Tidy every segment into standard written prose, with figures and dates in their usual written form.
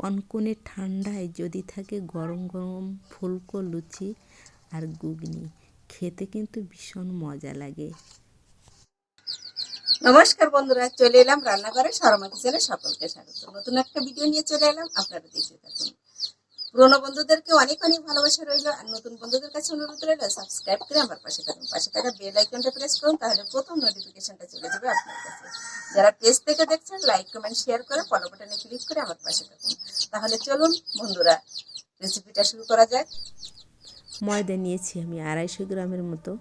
কনকনে ঠান্ডায় যদি থাকে গরম গরম ফুলকো লুচি আর ঘুগনি, খেতে কিন্তু ভীষণ মজা লাগে। নমস্কার বন্ধুরা, চলে এলাম রান্নাঘরে শর্মা কিচেনে। সকলকে স্বাগত। নতুন একটা ভিডিও নিয়ে চলে এলাম, আপনারা দেখতে থাকুন। পুরোনো বন্ধুদেরকে অনেক অনেক ভালোবাসা রইল, আর নতুন বন্ধুদের কাছে অনুরোধ রইল সাবস্ক্রাইব করে আমার পাশে থাকুন। পাশে থাকা বেল আইকনটা প্রেস করুন, তাহলে প্রথম নোটিফিকেশনটা চলে যাবে আপনার কাছে। যারা পেজ থেকে দেখছেন, লাইক কমেন্ট শেয়ার করে ফলো বাটনে ক্লিক করে আমার পাশে থাকুন। তাহলে চলুন বন্ধুরা, রেসিপিটা শুরু করা যাক। ময়দা নিয়েছি আমি 250 গ্রামের মতো,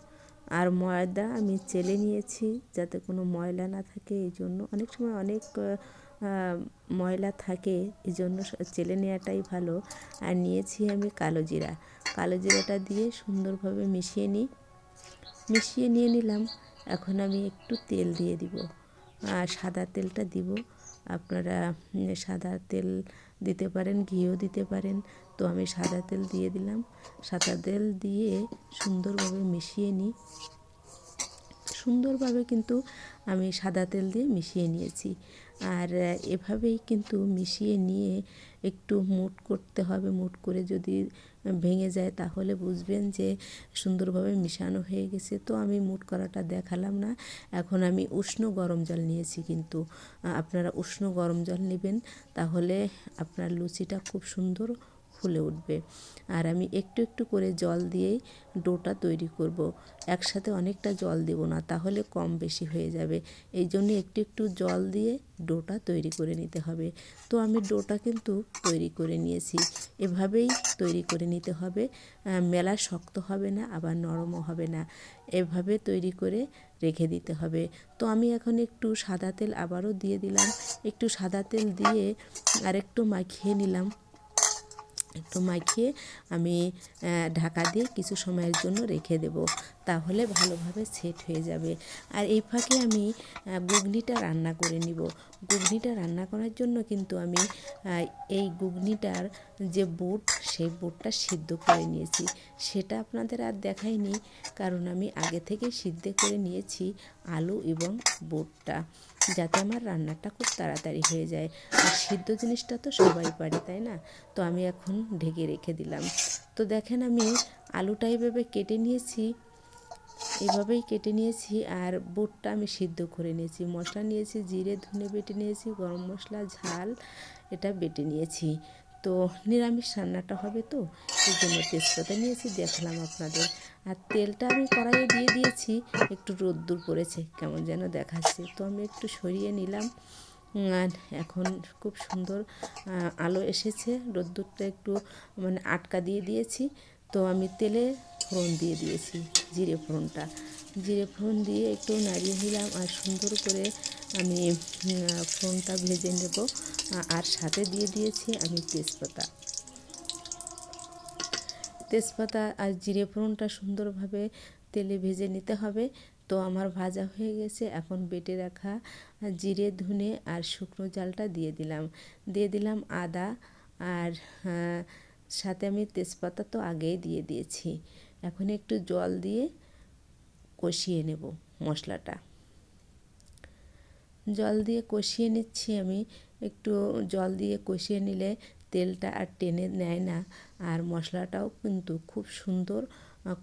আর ময়দা আমি চেলে নিয়েছি যাতে কোনো ময়লা না থাকে। এই জন্য অনেক সময় অনেক ময়লা থাকে, এই জন্য চেলে নেওয়াটাই ভালো। আর নিয়েছি আমি কালো জিরা, কালো জিরাটা দিয়ে সুন্দরভাবে মিশিয়ে নিয়ে নিলাম। এখন আমি একটু তেল দিয়ে দিব, আর সাদা তেলটা দিব। আপনারা সাদা তেল দিতে পারেন, ঘিও দিতে পারেন। তো আমি সাদা তেল দিয়ে দিলাম। সাদা তেল দিয়ে সুন্দরভাবে মিশিয়ে নিই। সুন্দরভাবে কিন্তু আমি সাদা তেল দিয়ে মিশিয়ে নিয়েছি। আর এভাবেই কিন্তু মিশিয়ে নিয়ে একটু মুট করতে হবে। মুট করে যদি ভেঙে যায় তাহলে বুঝবেন যে সুন্দরভাবে মিশানো হয়ে গেছে। তো আমি মুট করাটা দেখালাম না। এখন আমি উষ্ণ গরম জল নিয়েছি, কিন্তু আপনারা উষ্ণ গরম জল নেবেন, তাহলে আপনার লুচিটা খুব সুন্দর ফুলে উঠবে। আর আমি একটু একটু করে জল দিয়েই ডোটা তৈরি করব। একসাথে অনেকটা জল দেব না, তাহলে কম বেশি হয়ে যাবে। এই জন্য একটু একটু জল দিয়ে ডোটা তৈরি করে নিতে হবে। তো আমি ডোটা কিন্তু তৈরি করে নিয়েছি। এভাবেই তৈরি করে নিতে হবে। মেলা শক্ত হবে না, আবার নরমও হবে না। এভাবে তৈরি করে রেখে দিতে হবে। তো আমি এখন একটু সাদা তেল আবারও দিয়ে দিলাম। একটু সাদা তেল দিয়ে আরেকটু মাখিয়ে নিলাম। একটু মাখিয়ে আমি ঢাকা দিয়ে কিছু সময়ের জন্য রেখে দেব, তাহলে ভালোভাবে সেট হয়ে যাবে। আর এই ফাঁকে আমি ঘুগনিটা রান্না করে নিব। ঘুগনিটা রান্না করার জন্য কিন্তু আমি এই ঘুগনিটার যে বুট, সেই বুটটা সিদ্ধ করে নিয়েছি। সেটা আপনাদের আর দেখাইনি, কারণ আমি আগে থেকে সিদ্ধ করে নিয়েছি আলু এবং বুটটা, যাতে আমার রান্নাটা খুব তাড়াতাড়ি হয়ে যায়। আর সিদ্ধ জিনিসটা তো সবাই পারে, তাই না? তো আমি এখন ঢেকে রেখে দিলাম। তো দেখেন আমি আলুটা এইভাবে কেটে নিয়েছি, এভাবেই কেটে নিয়েছি। আর বুটটা আমি সিদ্ধ করে নিয়েছি। মশলা নিয়েছি, জিরে ধনে বেটে নিয়েছি, গরম মশলা, ঝাল, এটা বেটে নিয়েছি। তো নিরামিষ রান্নাটা হবে, তো এই জন্য তেজপাতা নিয়েছি, দেখলাম আপনাদের। আর তেলটা আমি কড়াইয়ে দিয়ে দিয়েছি। একটু রোদ্দুর পড়েছে, কেমন যেন দেখাচ্ছে। তো আমি একটু সরিয়ে নিলাম। আর এখন খুব সুন্দর আলো এসেছে। রোদ্দুরটা একটু মানে আটকা দিয়ে দিয়েছি। তো আমি তেলে ফোড়ন দিয়ে দিয়েছি, জিরে ফোড়ন দিয়ে একটু নাড়িয়ে নিলাম। আর সুন্দর করে আমি ফোড়নটা ভেজে নেব। আর সাথে দিয়ে দিয়েছি আমি তেজপাতা আর জিরে ফোড়নটা সুন্দরভাবে তেলে ভেজে নিতে হবে। তো আমার ভাজা হয়ে গেছে। এখন বেটে রাখা জিরে ধনে আর শুকনো ঝালটা দিয়ে দিলাম আদা, আর সাথে আমি তেজপাতা তো আগেই দিয়ে দিয়েছি। এখন একটু জল দিয়ে কষিয়ে নেব মশলাটা। জল দিয়ে কষিয়ে নিচ্ছি আমি। একটু জল দিয়ে কষিয়ে নিলে তেলটা আর টেনে নেয় না, আর মশলাটাও কিন্তু খুব সুন্দর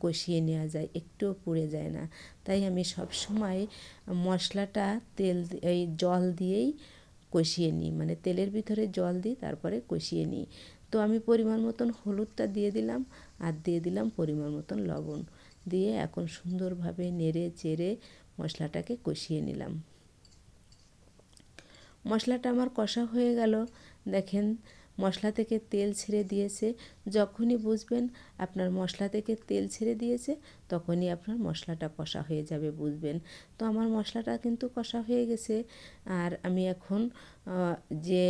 কষিয়ে নেওয়া যায়, একটুও পুড়ে যায় না। তাই আমি সব সময় মশলাটা এই জল দিয়েই কষিয়ে নিই, মানে তেলের ভিতরে জল দিই, তারপরে কষিয়ে নিই। তো আমি পরিমাণ মতন হলুদটা দিয়ে দিলাম, আর দিয়ে দিলাম পরিমাণ মতন লবণ দিয়ে এখন সুন্দরভাবে নেড়ে চেড়ে মশলাটাকে কষিয়ে নিলাম। মশলাটা আমার কষা হয়ে গেল। দেখেন মশলা থেকে তেল ছেড়ে দিয়েছে। যখনই বুঝবেন আপনার মশলা থেকে তেল ছেড়ে দিয়েছে, তখনই আপনার মশলাটা কষা হয়ে যাবে, বুঝবেন। তো আমার মশলাটা কিন্তু কষা হয়ে গেছে। আর আমি এখন যে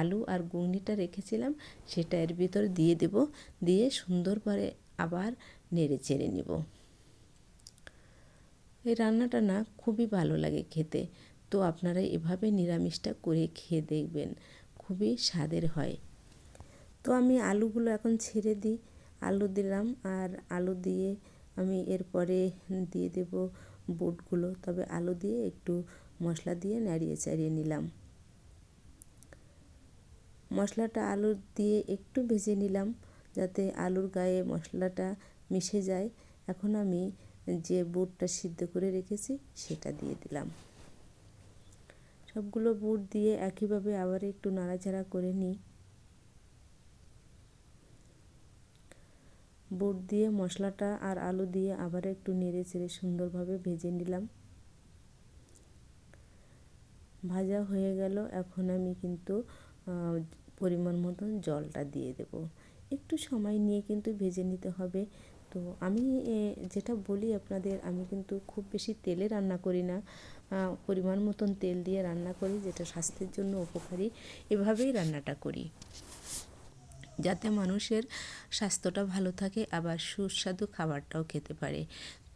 আলু আর ঘুগনিটা রেখেছিলাম সেটা এর ভিতর দিয়ে দেব, দিয়ে সুন্দর করে আবার নেড়ে চেড়ে নেব। এই রান্নাটা না খুবই ভালো লাগে খেতে। তো আপনারা এভাবে নিরামিষটা করে খেয়ে দেখবেন, খুবই স্বাদের হয়। তো আমি আলুগুলো এখন ছেড়ে দিই। আলু দিলাম, আর আলু দিয়ে আমি এরপরে দিয়ে দেব বুটগুলো। তবে আলু দিয়ে একটু মশলা দিয়ে নাড়িয়ে চাড়িয়ে নিলাম। মশলাটা আলু দিয়ে একটু ভেজে নিলাম যাতে আলুর গায়ে মশলাটা মিশে যায়। এখন আমি যে বুটটা সিদ্ধ করে রেখেছি সেটা দিয়ে দিলাম। সবগুলো বুট দিয়ে একইভাবে আবার একটু নাড়াচাড়া করে নিই। বুট দিয়ে মশলাটা আর আলু দিয়ে আবার একটু নেড়ে চেড়ে সুন্দরভাবে ভেজে নিলাম। ভাজা হয়ে গেল। এখন আমি কিন্তু পরিমাণ মতন জলটা দিয়ে দেব। একটু সময় নিয়ে কিন্তু ভেজে নিতে হবে। তো আমি যেটা বলি আপনাদের, আমি কিন্তু খুব বেশি তেলে রান্না করি না, পরিমাণ মতন তেল দিয়ে রান্না করি, যেটা স্বাস্থ্যের জন্য উপকারী। এভাবেই রান্নাটা করি যাতে মানুষের স্বাস্থ্যটা ভালো থাকে, আবার সুস্বাদু খাবারটাও খেতে পারে।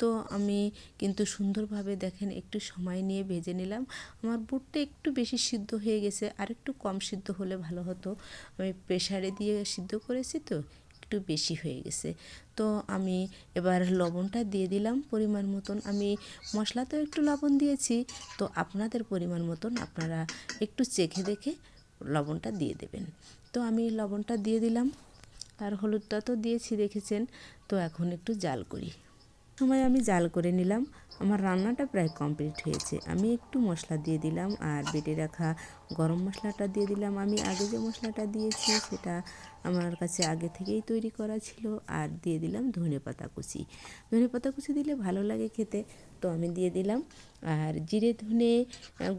তো আমি কিন্তু সুন্দরভাবে দেখেন একটু সময় নিয়ে ভেজে নিলাম। আমার বুটটা একটু বেশি সিদ্ধ হয়ে গেছে, আর একটু কম সিদ্ধ হলে ভালো হতো। আমি প্রেসারে দিয়ে সিদ্ধ করেছি তো একটু বেশি হয়ে গেছে। তো আমি এবার লবণটা দিয়ে দিলাম পরিমাণ মতন। আমি মশলাতেও একটু লবণ দিয়েছি, তো আপনাদের পরিমাণ মতন আপনারা একটু চেখে দেখে লবণটা দিয়ে দেবেন। তো আমি লবণটা দিয়ে দিলাম, আর হলুদটা তো দিয়েছি দেখেছেন। তো এখন একটু জাল করি। সময় আমি জাল করে নিলাম। আমার রান্নাটা প্রায় কমপ্লিট হয়েছে। আমি একটু মশলা দিয়ে দিলাম, আর বেটে রাখা গরম মশলাটা দিয়ে দিলাম। আমি আগে যে মশলাটা দিয়েছি সেটা আমার কাছে আগে থেকেই তৈরি করা ছিল। আর দিয়ে দিলাম ধনেপাতা কুচি। ধনেপাতা কুচি দিলে ভালো লাগে খেতে, তো আমি দিয়ে দিলাম। আর জিরে ধনে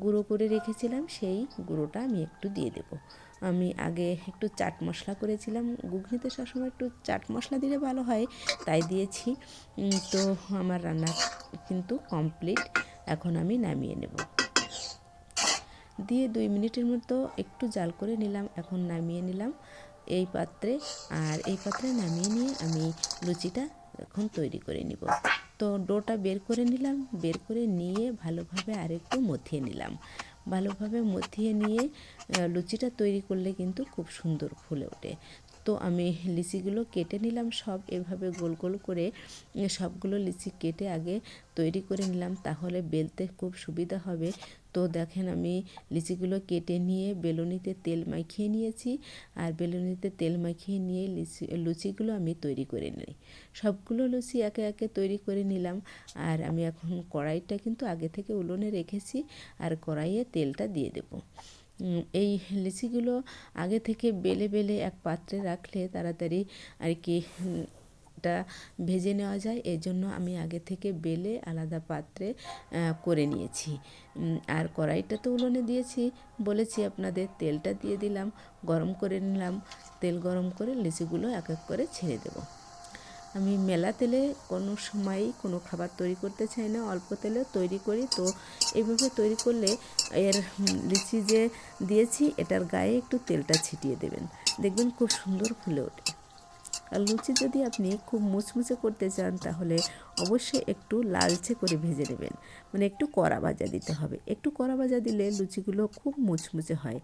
গুঁড়ো করে রেখেছিলাম, সেই গুঁড়োটা আমি একটু দিয়ে দেবো। আমি আগে একটু চাট মশলা করেছিলাম, ঘুগনিতে সবসময় একটু চাট মশলা দিলে ভালো হয়, তাই দিয়েছি। তো আমার রান্না কিন্তু কমপ্লিট। এখন আমি নামিয়ে নেব। দিয়ে 2 মিনিটের মতো একটু জাল করে নিলাম। এখন নামিয়ে নিলাম এই পাত্রে। আর এই পাত্রে নামিয়ে নিয়ে আমি লুচিটা এখন তৈরি করে নিব। তো ডোটা বের করে নিলাম, বের করে নিয়ে ভালোভাবে আরেকটু মথিয়ে নিলাম। ভালোভাবে মথিয়ে নিয়ে লুচিটা তৈরি করলে কিন্তু খুব সুন্দর ফুলে ওঠে। তো আমি লিচিগুলো কেটে নিলাম সব এভাবে গোল গোল করে। সবগুলো লিচি কেটে আগে তৈরি করে নিলাম, তাহলে বেলতে খুব সুবিধা হবে। তো দেখেন আমি লিচিগুলো কেটে নিয়ে বেলুনিতে তেল মাখিয়ে নিয়েছি। আর বেলুনিতে তেল মাখিয়ে নিয়ে লুচিগুলো আমি তৈরি করে নিই। সবগুলো লুচি একে একে তৈরি করে নিলাম। আর আমি এখন কড়াইটা কিন্তু আগে থেকে উনুনে রেখেছি, আর কড়াইয়ে তেলটা দিয়ে দেবো। এই লিচিগুলো আগে থেকে বেলে বেলে এক পাত্রে রাখলে তাড়াতাড়ি আর কি টা ভেজে নেওয়া যায়। এই জন্য আমি আগে থেকে বেলে আলাদা পাত্রে করে নিয়েছি। আর কড়াইটা তো উনুনে দিয়েছি, বলেছি আপনাদের। তেলটা দিয়ে দিলাম, গরম করে নিলাম। তেল গরম করে লিচিগুলো এক এক করে ছেড়ে দেবো। আমি মেলা তেলে কোনো সময়ই কোনো খাবার তৈরি করতে চাই না, অল্প তেলে তৈরি করি। তো এইভাবে তৈরি করলে এর লিচি যে দিয়েছি এটার গায়ে একটু তেলটা ছিটিয়ে দেবেন, দেখবেন খুব সুন্দর ফুলে ওঠে। আর লুচি যদি আপনি খুব মুচমুচে করতে চান তাহলে অবশ্যই একটু লালচে করে ভেজে নেবেন, মানে একটু কড়া ভাজা দিতে হবে। একটু কড়া ভাজা দিলে লুচিগুলো খুব মুচমুচে হয়।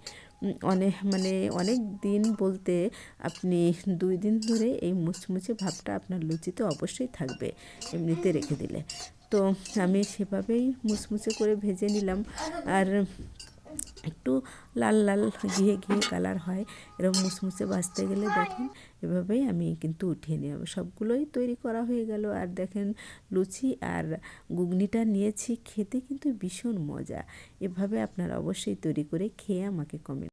অনেক দিন বলতে আপনি 2 দিন ধরে এই মুচমুচে ভাবটা আপনার লুচিতে অবশ্যই থাকবে এমনিতে রেখে দিলে। তো আমি সেভাবেই মুচমুচে করে ভেজে নিলাম। আর একটু লাল লাল ঘিয়ে ঘিয়ে কালার হয়, এরকম মুচমুচে ভাজতে গেলে দেখেন এভাবেই আমি কিন্তু উঠিয়ে নেব। সবগুলোই তৈরি করা হয়ে গেল। আর দেখেন লুচি আর ঘুগনিটা নিয়েছি, খেতে কিন্তু ভীষণ মজা। এভাবে আপনারা অবশ্যই তৈরি করে খেয়ে আমাকে কমেন্ট